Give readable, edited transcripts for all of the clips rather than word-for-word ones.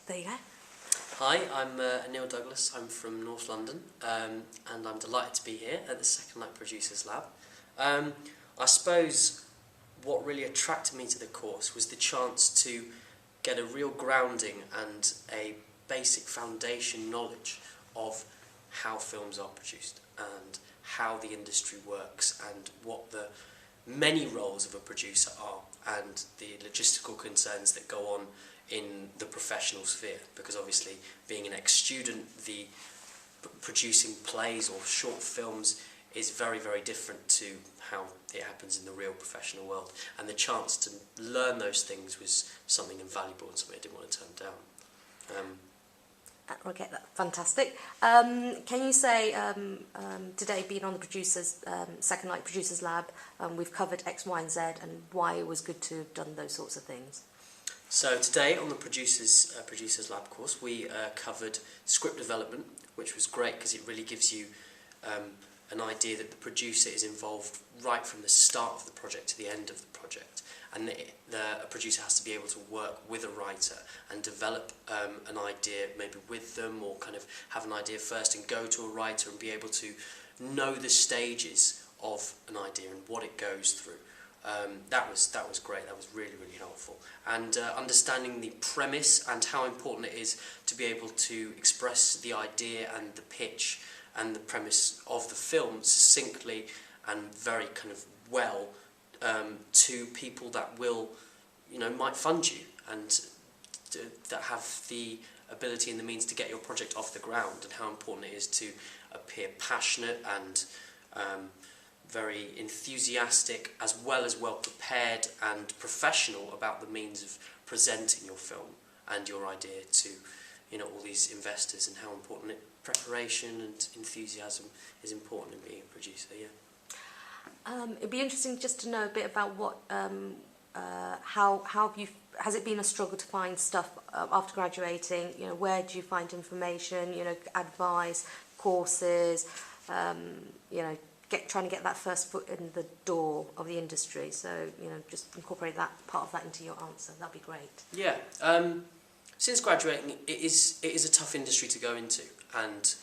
There you go. Hi, I'm Anil Douglas. I'm from North London, and I'm delighted to be here at the Second Light Producers Lab. I suppose what really attracted me to the course was the chance to get a real grounding and a basic foundation knowledge of how films are produced and how the industry works and what the many roles of a producer are and the logistical concerns that go on in the professional sphere, because obviously being an ex-student, the producing plays or short films is very, very different to how it happens in the real professional world, and the chance to learn those things was something invaluable and something I didn't want to turn down. Okay, fantastic. Can you say, today being on the Second Light Producers Lab, we've covered X, Y and Z and why it was good to have done those sorts of things? So today on the Producers Lab course we covered script development, which was great because it really gives you an idea that the producer is involved right from the start of the project to the end of the project, and a producer has to be able to work with a writer and develop an idea maybe with them, or kind of have an idea first and go to a writer and be able to know the stages of an idea and what it goes through. That was great. That was really, really helpful. And understanding the premise and how important it is to be able to express the idea and the pitch and the premise of the film succinctly and very kind of well to people that will, might fund you and that have the ability and the means to get your project off the ground, and how important it is to appear passionate and very enthusiastic, as well as well prepared and professional about the means of presenting your film and your idea to all these investors, and how important preparation and enthusiasm is important in being a producer. It'd be interesting just to know a bit about what how has it been a struggle to find stuff after graduating? Where do you find information, advice, courses, trying to get that first foot in the door of the industry? So, just incorporate that part of that into your answer. That'd be great. Yeah. Since graduating, it is a tough industry to go into, and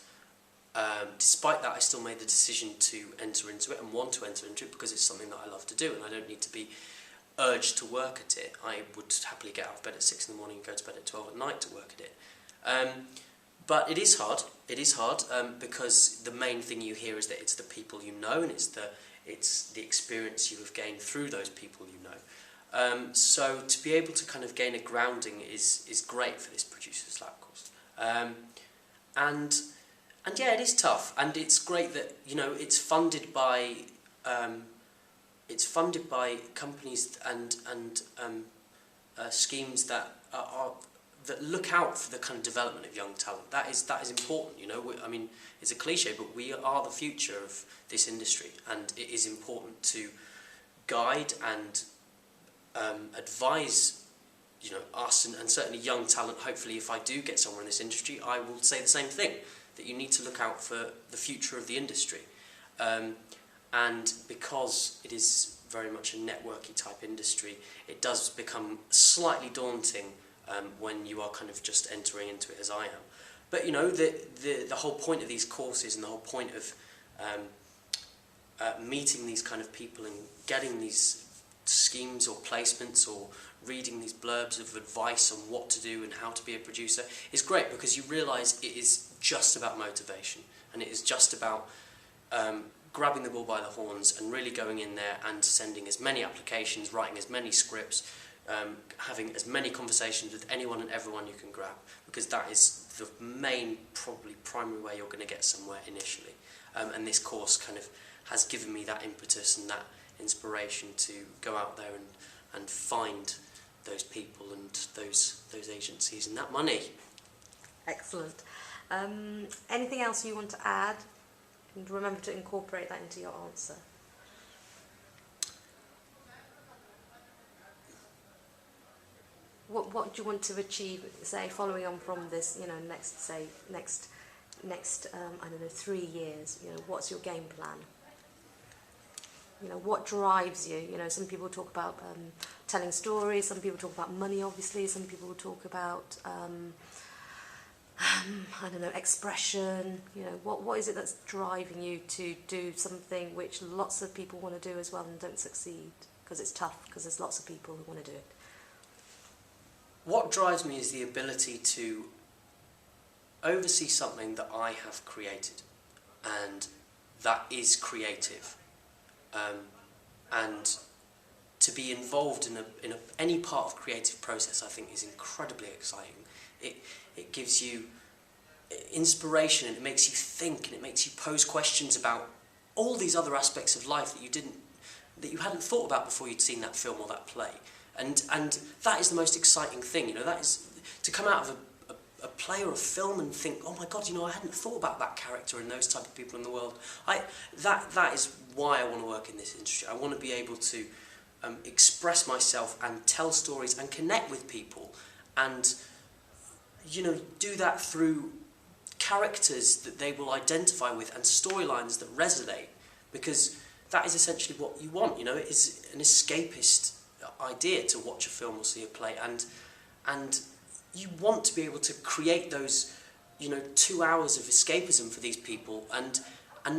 despite that, I still made the decision to enter into it and want to enter into it because it's something that I love to do, and I don't need to be urged to work at it. I would happily get out of bed at 6 in the morning and go to bed at 12 at night to work at it. But it is hard. It is hard because the main thing you hear is that it's the people you know, and it's the experience you have gained through those people you know. So to be able to kind of gain a grounding is great for this Producers Lab course. And yeah, it is tough, and it's great that it's funded by companies and schemes that that look out for the kind of development of young talent. That is important. I mean, it's a cliche, but we are the future of this industry, and it is important to guide and advise us and certainly young talent. Hopefully, if I do get somewhere in this industry, I will say the same thing, that you need to look out for the future of the industry. And because it is very much a networky type industry, it does become slightly daunting when you are kind of just entering into it, as I am. But the whole point of these courses and the whole point of meeting these kind of people and getting these schemes or placements or reading these blurbs of advice on what to do and how to be a producer is great, because you realise it is just about motivation, and it is just about grabbing the bull by the horns and really going in there and sending as many applications, writing as many scripts, having as many conversations with anyone and everyone you can grab, because that is the main, probably primary way you're going to get somewhere initially. And this course kind of has given me that impetus and that inspiration to go out there and find those people and those agencies and that money. Excellent. Anything else you want to add? And remember to incorporate that into your answer. What do you want to achieve, say, following on from this, next I don't know, 3 years? What's your game plan? You know, what drives you? You know, some people talk about telling stories, some people talk about money, obviously, some people will talk about, I don't know, expression. You know, what is it that's driving you to do something which lots of people want to do as well and don't succeed? Because it's tough, because there's lots of people who want to do it. What drives me is the ability to oversee something that I have created, and that is creative. And to be involved in any part of creative process, I think, is incredibly exciting. It gives you inspiration, and it makes you think, and it makes you pose questions about all these other aspects of life that you hadn't thought about before you'd seen that film or that play. And that is the most exciting thing. You know, that is to come out of a play or a film and think, oh my God, you know, I hadn't thought about that character and those type of people in the world. That is why I want to work in this industry. I want to be able to express myself and tell stories and connect with people, and, you know, do that through characters that they will identify with and storylines that resonate, because that is essentially what you want. You know, it is an escapist idea to watch a film or see a play, and you want to be able to create those, you know, 2 hours of escapism for these people, and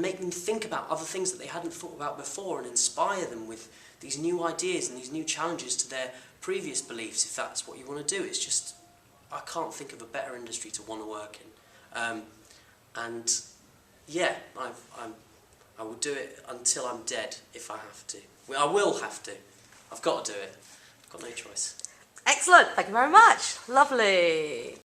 make them think about other things that they hadn't thought about before, and inspire them with these new ideas and these new challenges to their previous beliefs, if that's what you want to do. It's just, I can't think of a better industry to want to work in. And yeah, I will do it until I'm dead if I have to. I will have to. I've got to do it. I've got no choice. Excellent. Thank you very much. Lovely.